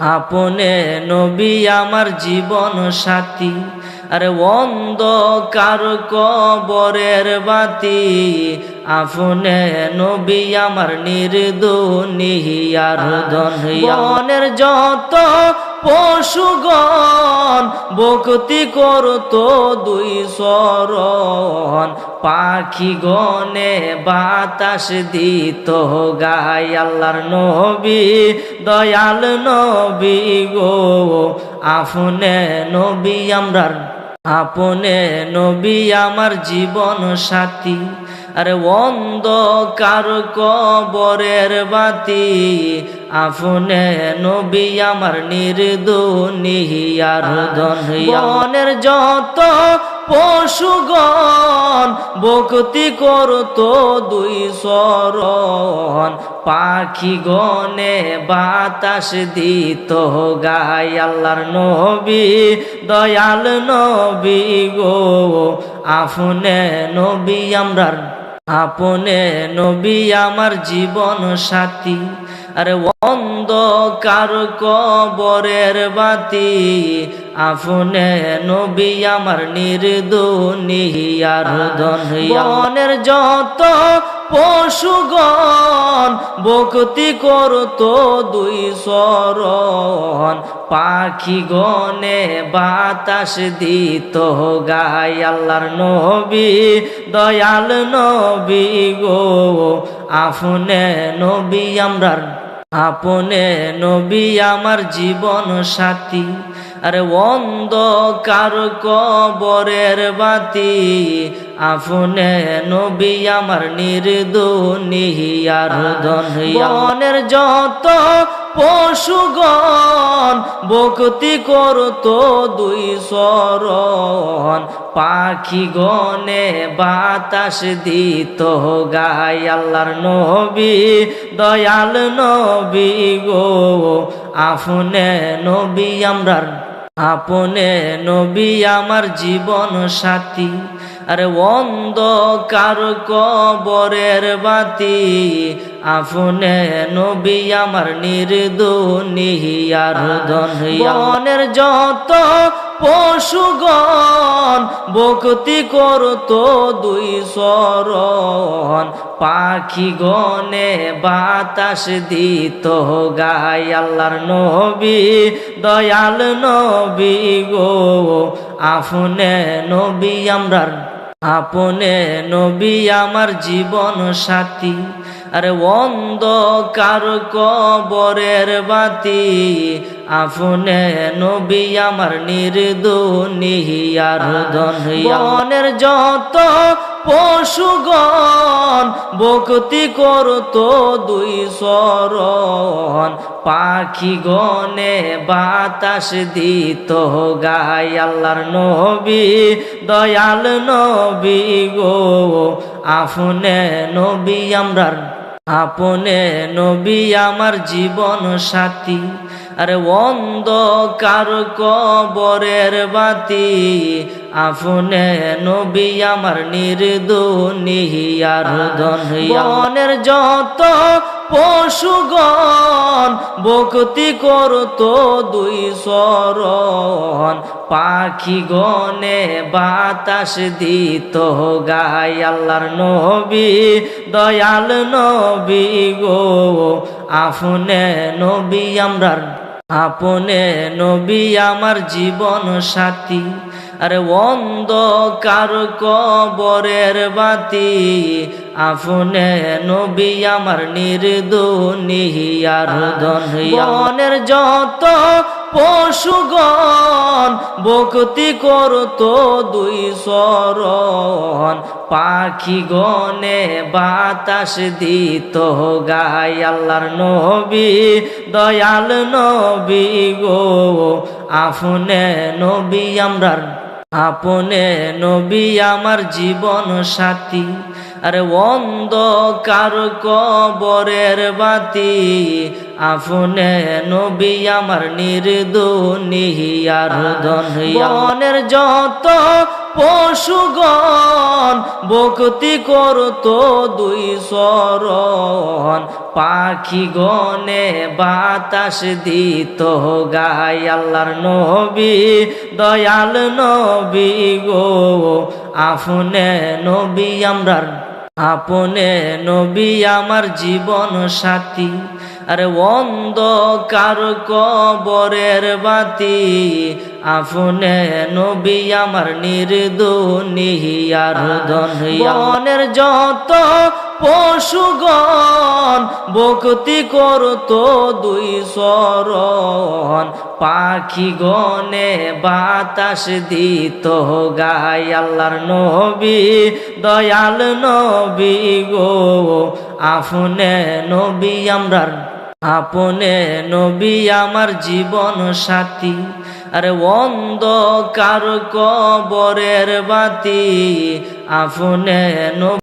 আপনে নবী আমার জীবন সাথী, আরে অন্ধকার কবরের বাতি। আপনে নবী আমার নির্দুনিয়ার ধন। বনের যত পশুগণ ভক্তি করতো দুই শরণ, পাখি গনে বাতাস দিত গায়। আল্লাহর নবী দয়াল নবী গো, আপনে নবী আমরার, আপনে নবী আমার জীবন সাথী, আরে অন্ধকার কবরের বাতি। আপনে নবী আমার নির্দুনিয়ার ধন। বনের যত পশুগণ ভক্তি করতো দুই শরণ, পাখি গনে বাতাস দিত গায়। আল্লাহর নবী দয়াল নবী গো, আপনে নবী আমরার, আপনে নবী আমার জীবন সাথী, আরে অন্ধকার কবরের বাতি। আপনে নবী আমার নির্দুনিয়ার ধন। বনের যত পশুগণ ভক্তি করতো দুই শরণ, পাখি গনে বাতাস দিত গায়। আল্লাহর নবী দয়াল নবী গো, আপনে নবী আমরার, আপনে নবী আমার জীবন সাথী, আরে অন্ধকার কবরের বাতি। আপনে নবী আমার নির্দুনিয়ার ধন। বনের যত পশুগণ ভক্তি করতো দুই শরণ, পাখি গনে বাতাস দিত গায়। আল্লাহর নবী দয়াল নবী গো, আপনে নবী আমরার, আপনে নবী আমার জীবন সাথী, আরে অন্ধকার কবরের বাতি। আপনে নবী আমার নির্দুনিয়ার ধন। বনের যত পশুগণ ভক্তি করতো দুই শরণ, পাখি গনে বাতাস দিত গায়। আল্লাহর নবী দয়াল নবী গো, আপনে নবী আমরার, আপনে নবী আমার জীবন সাথী, আরে অন্ধকার কবরের বাতি। আপনে নবী আমার নির্দুনিয়ার ধন। বনের যত পশুগণ ভক্তি করতো দুই শরণ, পাখি গনে বাতাস দিত গায়। আল্লাহর নবী দয়াল নবী গো, আপনে নবী আমরার, আপনে নবী আমার জীবন সাথী, আরে অন্ধকার কবরের বাতি। আপনে নবী আমার নির্দুনিয়ার ধন। বনের যত পশুগণ ভক্তি করতো দুই শরণ, পাখি গনে বাতাস দিত গায়। আল্লাহর নবী দয়াল নবী গো, আপনে নবী আমরার, আপনে নবী আমার জীবন সাথী, আরে অন্ধকার কবরের বাতি। আপনে নবী আমার নির্দুনিয়ার ধন। বনের যত পশুগণ ভক্তি করতো দুই শরণ, পাখি গনে বাতাস দিত গায়। আল্লাহর নবী দয়াল নবী গো, আপনে নবী আমরার, আপনে নবী আমার জীবন সাথী, আরে অন্ধকার কবরের বাতি। আপনে নবী আমার নির্দুনিয়ার ধন। বনের যত পশুগণ ভক্তি করতো দুই চরণ পাখি গনে বাতাস দিত গায় আল্লাহর নবী দয়াল নবী গো আপনে নবী আমরার আপনে নবী আমার জীবন সাথী আরে অন্ধকার কবরের বাতি আপনে নবী আমার নির্দুনিয়ার বনের যত পশুগণ ভক্তি করতো দুই চরণ পাখি গনে বাতাস দিত গায় আল্লাহর নবী দয়াল নবী গো আপনে নবী আমরার আপনে নবী আমার জীবন সাথী আরে অন্ধকার কবরের বাতি আপনে নবী